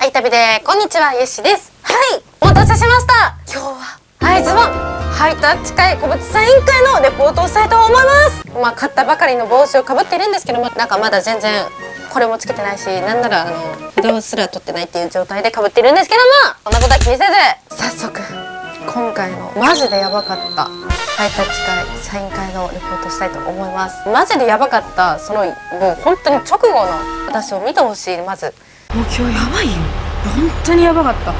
い旅でこんにちは、ゆっしーです。はい、お待たせしました。今日は会津のハイタッチ会古物サイン会のレポートをしたいと思います。買ったばかりの帽子をかぶっているんですけども、なんかまだ全然これもつけてないし、なんなら札すら取ってないっていう状態でかぶってるんですけども、そんなことは気にせず早速今回のマジでヤバかったハイタッチ会サイン会のレポートしたいと思います。マジでヤバかったもう本当に直後の私を見てほしい。まずもう今日やばいよ。本当にやばかった。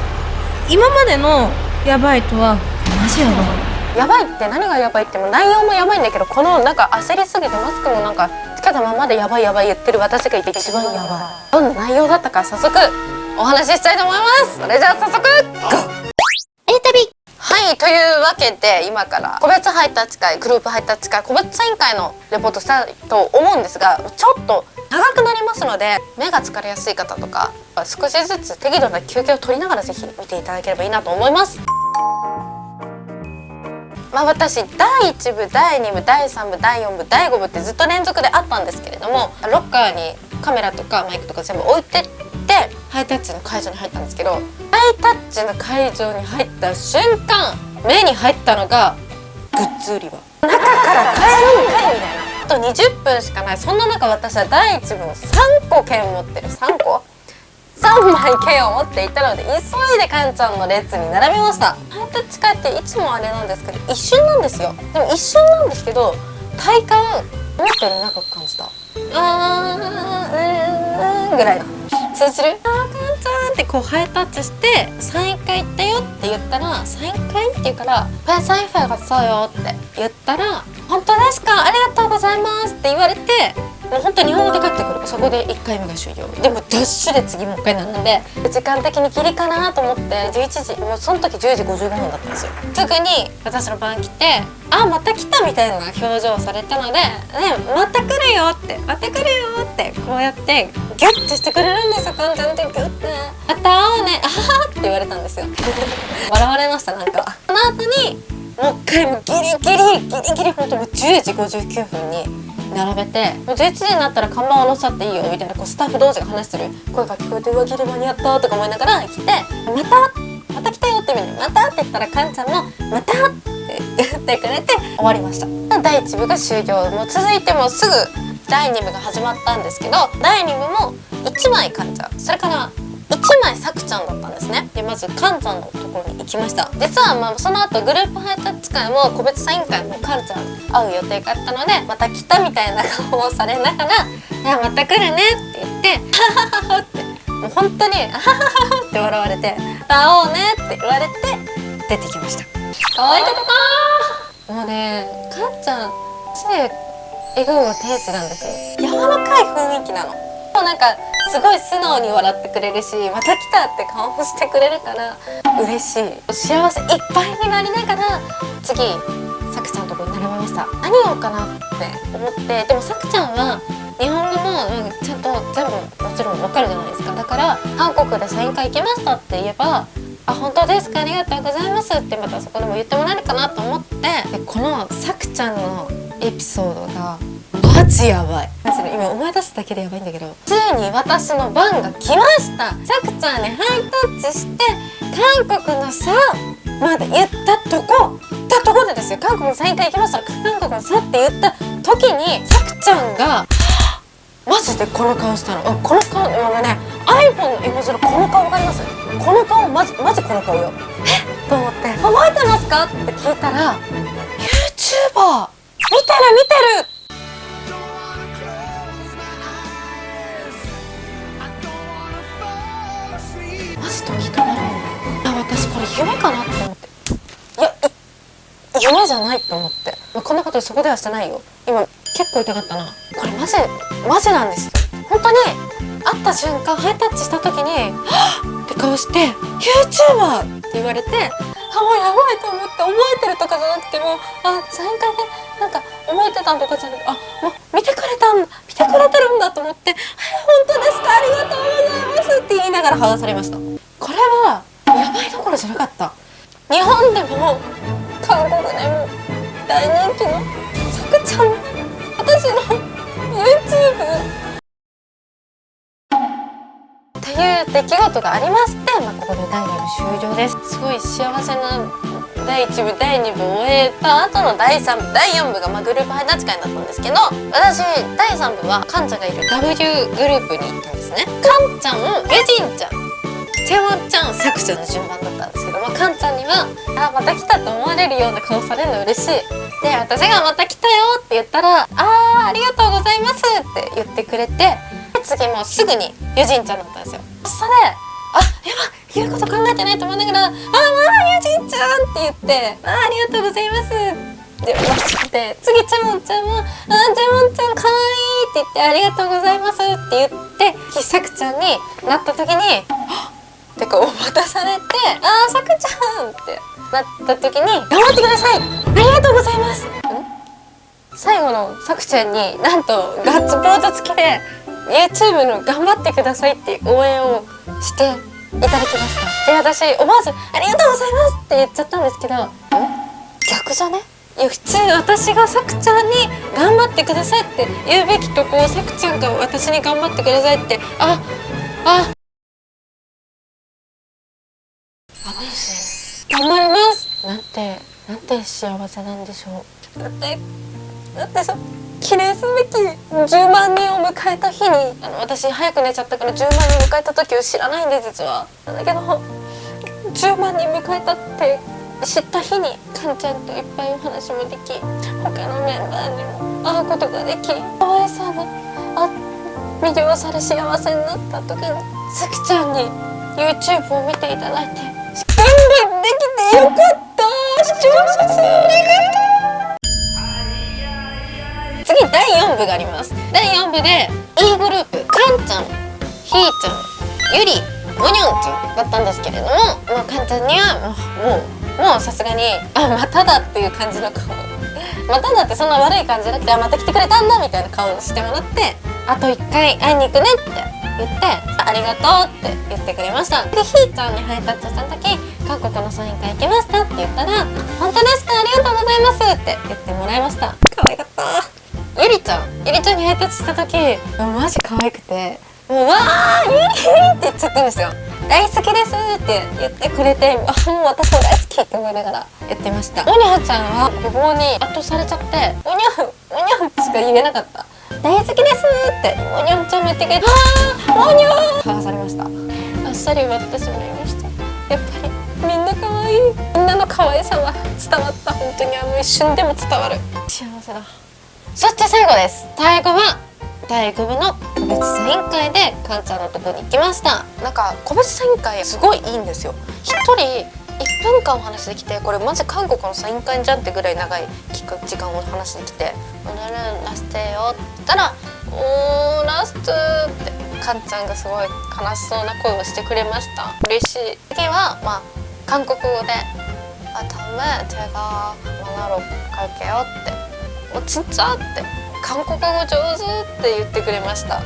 今までのやばいとはマジやばい。やばいって何がやばいっても内容もやばいんだけど、このなんか焦りすぎてマスクもなんかつけたままでやばいやばい言ってる私が一番やばい。どんな内容だったか早速お話ししたいと思います。それじゃあ早速はい、というわけで今から個別ハイタッチ会、グループハイタッチ会、個別サイン会のレポートしたいと思うんですが、ちょっと長くなりますので目が疲れやすい方とか少しずつ適度な休憩を取りながらぜひ見ていただければいいなと思います。私第1部第2部第3部第4部第5部ってずっと連続であったんですけれども、ロッカーにカメラとかマイクとか全部置いてってハイタッチの会場に入ったんですけど、ハイタッチの会場に入った瞬間目に入ったのがグッズ売り場。中から買えるんかいみたいな。あと20分しかない。そんな中私は第1部の3個券を持ってる。3枚券を持っていたので急いでカンちゃんの列に並びました。ハイタッチ会っていつもあれなんですけど一瞬なんですよ。でも一瞬なんですけど体感思ったより長く感じた。ぐらいの通じる？カンちゃんってこうハイタッチしてサイン会行ったよって言ったら、サイン会って言うからサイン会がそうよって言ったら、本当ですかありがとうございますって言われて、もう本当に日本語で帰ってくる。そこで1回目が終了。でもダッシュで次もう1回なので時間的にギリかなと思って11時、もうその時10時55分だったんですよ。すぐに私の番来て、あまた来たみたいな表情されたので、ねまた来るよってまた来るよってこうやってギュッてしてくれるんですよ。カンちゃんってギュッてまた会おうねあははって言われたんですよ笑われました。なんかその後にもう1回もギリギリ本当もう10時59分に並べて、もう11時になったら看板下ろしちゃっていいよみたいなこうスタッフ同士が話してる声が聞こえて、うわギリ間に合ったとか思いながら来て、また来たよって意味でまたって言ったらカンちゃんもまたって言ってくれて終わりました。第1部が終了。もう続いてもうすぐ第2部が始まったんですけど、第2部も1枚カンちゃん、それから1枚さくちゃんだったんですね。でまずカンちゃんのところに行きました。実はその後グループハイタッチ会も個別サイン会もカンちゃん会う予定があったので、また来たみたいな顔をされながら「また来るね」って言って「ハハハハ」ってもう本当に「ハハハハ」って笑われて「会おうね」って言われて出てきました。可愛かったもうね、カンちゃんすごい笑顔が天使なんですよ。柔らかい雰囲気なの。なんかすごい素直に笑ってくれるし、また来たって顔をしてくれるから嬉しい。幸せいっぱいになりながら次さくちゃんのところに並びました。何をかなって思って、でもさくちゃんは日本語もちゃんと全部もちろんわかるじゃないですか。だから韓国でサイン会行きましたって言えば「あ本当ですかありがとうございます」ってまたそこでも言ってもらえるかなと思って、でこのさくちゃんのエピソードがマジやばい。マジで今思い出すだけでやばいんだけど、ついに私の番が来ました。さくちゃんにハイタッチして韓国のさまで言ったとこでですよ。韓国のサイン会行きました。韓国のさって言った時にさくちゃんがマジでこの顔したの。この顔今ね iPhone の絵文字のこの顔わかります？この顔マジこの顔よ。と思って覚えてますかって聞いたら YouTuber 見てるマジ時止まる。私これ夢かなって思って、いや夢じゃないと思って、こんなことそこではしてないよ。今結構痛かったな。これマジなんですよ。本当に会った瞬間ハイタッチした時に「はっ!」って顔して「YouTuber!」って言われて、もうやばいと思って、覚えてるとかじゃなくてもサイン会でなんか覚えてたんとかじゃなくて、もう見てくれてるんだと思って「本当ですかありがとうございます」って言いながら剥がされました。これはやばいどころじゃなかった。日本でも韓国でも大人気のさくちゃん、私の YouTube っていう出来事がありまして、ここで第2部終了です。すごい幸せな第1部第2部を終えた後の第3部第4部がグループハイタッチ会だったんですけど、私第3部はカンちゃんがいる W グループに行ったんですね。カンちゃん、ユジンちゃん、チェウォンちゃん、サクちゃんの順番だったんですけど、カンちゃんにはまた来たと思われるような顔されるの嬉しい。で、私がまた来たよって言ったら、ありがとうございますって言ってくれて、次もうすぐにユジンちゃんだったんですよ。それやばい、言うこと考えてないと思いながら、ユジンちゃんって言って、ありがとうございますって思って、次チェモンちゃんも、チェモンちゃんかわいいって言って、ありがとうございますって言って、サクちゃんになった時に、てかお渡されて、サクちゃんってなった時に、頑張ってください、ありがとうございます。最後のサクちゃんになんとガッツポーズ付きで YouTube の頑張ってくださいっていう応援をしていただきました。で、私思わずありがとうございますって言っちゃったんですけど、逆じゃね？いや、普通私がサクちゃんに頑張ってくださいって言うべきとこを、サクちゃんが私に頑張ってくださいって、頑張りますなんて幸せなんでしょう。だってさ、記念すべき10万人を迎えた日に、私早く寝ちゃったから10万人迎えた時を知らないんで、実は。だけど10万人迎えたって知った日に、カンちゃんといっぱいお話もでき、他のメンバーにも会うことができ、可愛さに魅了され幸せになった時に、サクちゃんに YouTube を見ていただいて、訓練できてよかった。視聴者さんありがとう。次第4部があります。第4部で E グループ、カンちゃん、ヒーちゃん、ユリ、モニョンちゃんだったんですけれども、カンちゃんにはもうさすがにまただっていう感じの顔、まただってそんな悪い感じじゃなくて、また来てくれたんだみたいな顔をしてもらって、あと1回会いに行くねって言って、ありがとうって言ってくれました。で、ヒーちゃんにハイタッチした時、韓国のサイン会行きましたって言ったら、本当ですか、ありがとうございますって言ってもらいました。可愛かった。ゆりちゃんにハイタッチした時、マジ可愛くて、もうわー、ゆりって言っちゃったんですよ。大好きですって言ってくれて、もう私も大好きって思いながら言ってました。おにゃんちゃんは予防に圧倒されちゃって、おにゃんしか言えなかった。大好きですっておにゃんちゃんも言ってくれて、おにゃん剥がされました。あっさり割ってしまいました。やっぱりみんな可愛い、みんなの可愛さは伝わった。本当に一瞬でも伝わる幸せだ。そして最後です。最後は第5部の個別サイン会でカンちゃんのとこに行きました。なんか個別サイン会すごいいいんですよ。一人1分間お話できて、これマジ韓国のサイン会じゃんってぐらい長い時間を話できて、オネルラステよって言ったら、おーラストってカンちゃんがすごい悲しそうな声をしてくれました。嬉しい。次は韓国語で다음에 제가 만나러 갈게요ってちっちゃって韓国語上手って言ってくれました。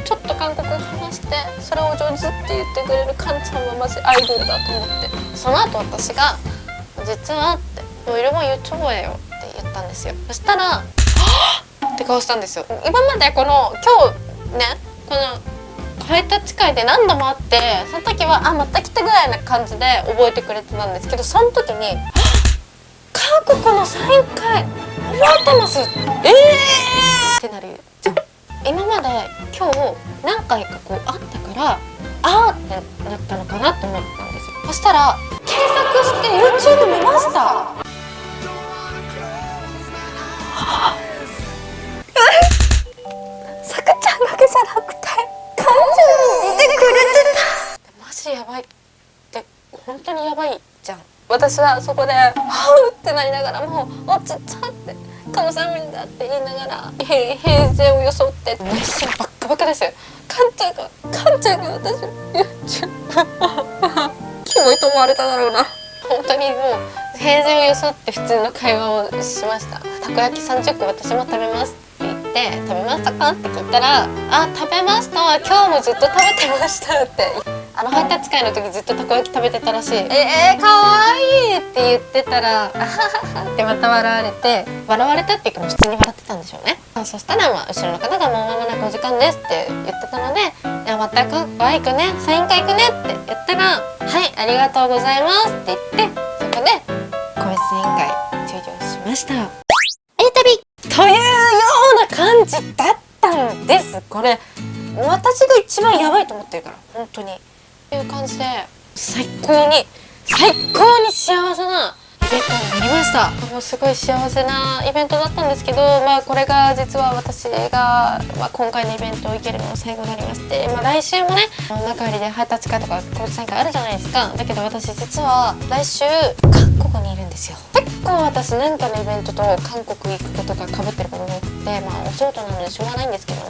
ちょっと韓国語話してそれを上手って言ってくれるカンちゃんはマジアイドルだと思って、その後私が実はって너 일본 유튜버예요って言ったんですよ。そしたらはぁって顔したんですよ。今まで今日ね、このハイタッチ会で何度も会って、その時はまた来たぐらいな感じで覚えてくれてたんですけど、その時に韓国のサイン会覚えてますってなるじゃん。今まで今日何回か会ったからってなったのかなと思ったんですよ。そしたら検索して YouTube 見ました。さくちゃんだけじゃなくてカンちゃん見てくれてた。マジやばいって本当にやばいじゃん。私はそこでハウってなりながらもおちっちゃってカムサミンだって言いながら平静を装って内心バックバクですよ。カンちゃんが私をキモいと思われただろうな。本当にもう平静を装って普通の会話をしました。たこ焼き30個私も食べますって言って、て「食べましたか?」って聞いたら「あ、食べました、今日もずっと食べてました」って、ハイタッチ会の時ずっとたこ焼き食べてたらしい。かわいいって言ってたら「あははは」ってまた笑われたっていうか、普通に笑ってたんでしょうね。そしたら後ろの方が「もう間もなくお時間です」って言ってたので「いやまた可愛くね、サイン会行くね」って言ったら「はいありがとうございます」って言って、そこで個別サイン会終了しました。旅というような感じだったんです。これ私が一番やばいと思ってるから、本当にっていう感じで最高に幸せなイベントになりました。もうすごい幸せなイベントだったんですけど、これが実は私が、今回のイベントを行けるのが最後になりまして、来週もね中入りでハイタッチ会とか個別サイン会あるじゃないですか。だけど私実は来週韓国にいるんですよ。結構私なんかのイベントと韓国行くことが被ってることが多くて、お仕事なのでしょうがないんですけど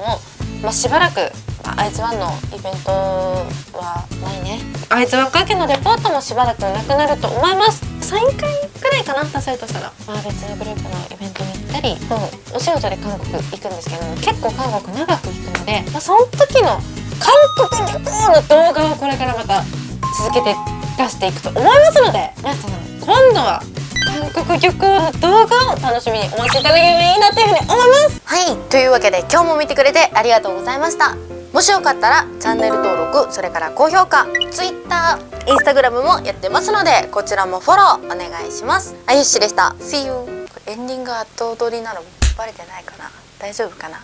も、しばらくアイズワンのイベントはないね。アイズワン関係のレポートもしばらくなくなると思います。サイン会くらいかな、出せるとしたら、別のグループのイベントに行ったり、お仕事で韓国行くんですけども、結構韓国長く行くので、その時の韓国旅行の動画をこれからまた続けて出していくと思いますので、皆さん今度は韓国旅行の動画を楽しみにお待ちいただければいいなというふうに思います。はい、というわけで今日も見てくれてありがとうございました。もしよかったらチャンネル登録、それから高評価、Twitter、Instagram もやってますので、こちらもフォローお願いします。あゆっしでした。See you。エンディング後踊りなのバレてないかな、大丈夫かな。